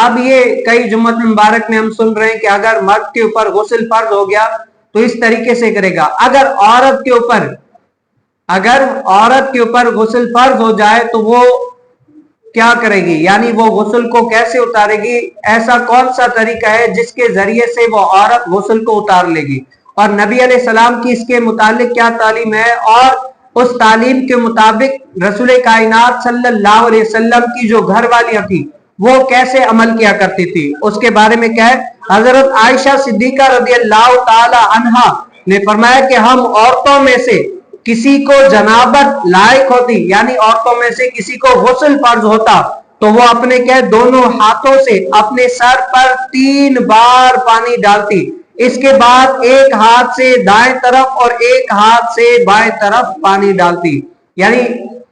اب یہ کئی جمعۃ مبارک میں ہم سن رہے ہیں کہ اگر مرد کے اوپر غسل فرض ہو گیا تو اس طریقے سے کرے گا. اگر عورت کے اوپر غسل فرض ہو جائے تو وہ کیا کرے گی, یعنی وہ غسل کو کیسے اتارے گی, ایسا کون سا طریقہ ہے جس کے ذریعے سے وہ عورت غسل کو اتار لے گی, اور نبی علیہ السلام کی اس کے متعلق کیا تعلیم ہے, اور اس تعلیم کے مطابق رسول کائنات صلی اللہ علیہ وسلم کی جو گھر والیاں تھی وہ کیسے عمل کیا کرتی تھی, اس کے بارے میں کیا ہے. حضرت عائشہ صدیقہ رضی اللہ تعالی عنہا نے فرمایا کہ ہم عورتوں میں سے کسی کو جنابت لائق ہوتی, یعنی عورتوں میں سے کسی کو غسل فرض ہوتا تو وہ اپنے کیا دونوں ہاتھوں سے اپنے سر پر 3 بار پانی ڈالتی, اس کے بعد ایک ہاتھ سے دائیں طرف اور ایک ہاتھ سے بائیں طرف پانی ڈالتی. یعنی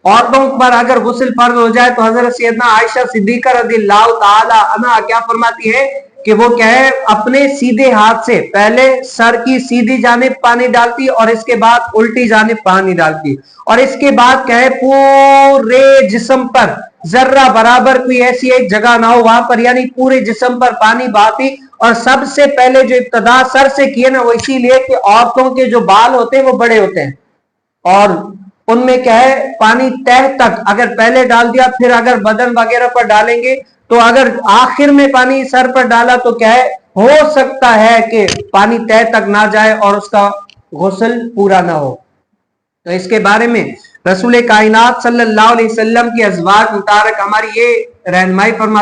عورتوں پر اگر غسل فرض ہو جائے تو حضرت سیدنا عائشہ صدیقہ رضی اللہ تعالی عنہا کیا فرماتی ہے کہ وہ کیا ہے اپنے سیدھے ہاتھ سے پہلے سر کی سیدھی جانب پانی ڈالتی اور اس کے بعد الٹی جانب پانی ڈالتی, اور اس کے بعد کیا ہے پورے جسم پر ذرہ برابر کوئی ایسی ایک جگہ نہ ہو وہاں پر, یعنی پورے جسم پر پانی بہاتی. اور سب سے پہلے جو ابتدا سر سے کیے نا وہ اسی لیے کہ عورتوں کے جو بال ہوتے ہیں وہ بڑے ہوتے ہیں اور ان میں کیا ہے پانی تہ تک اگر پہلے ڈال دیا پھر اگر بدن وغیرہ پر ڈالیں گے تو اگر آخر میں پانی سر پر ڈالا تو کیا ہے ہو سکتا ہے کہ پانی تہ تک نہ جائے اور اس کا غسل پورا نہ ہو. تو اس کے بارے میں رسول کائنات صلی اللہ علیہ وسلم کی ازواج مبارک ہماری یہ رہنمائی فرماتے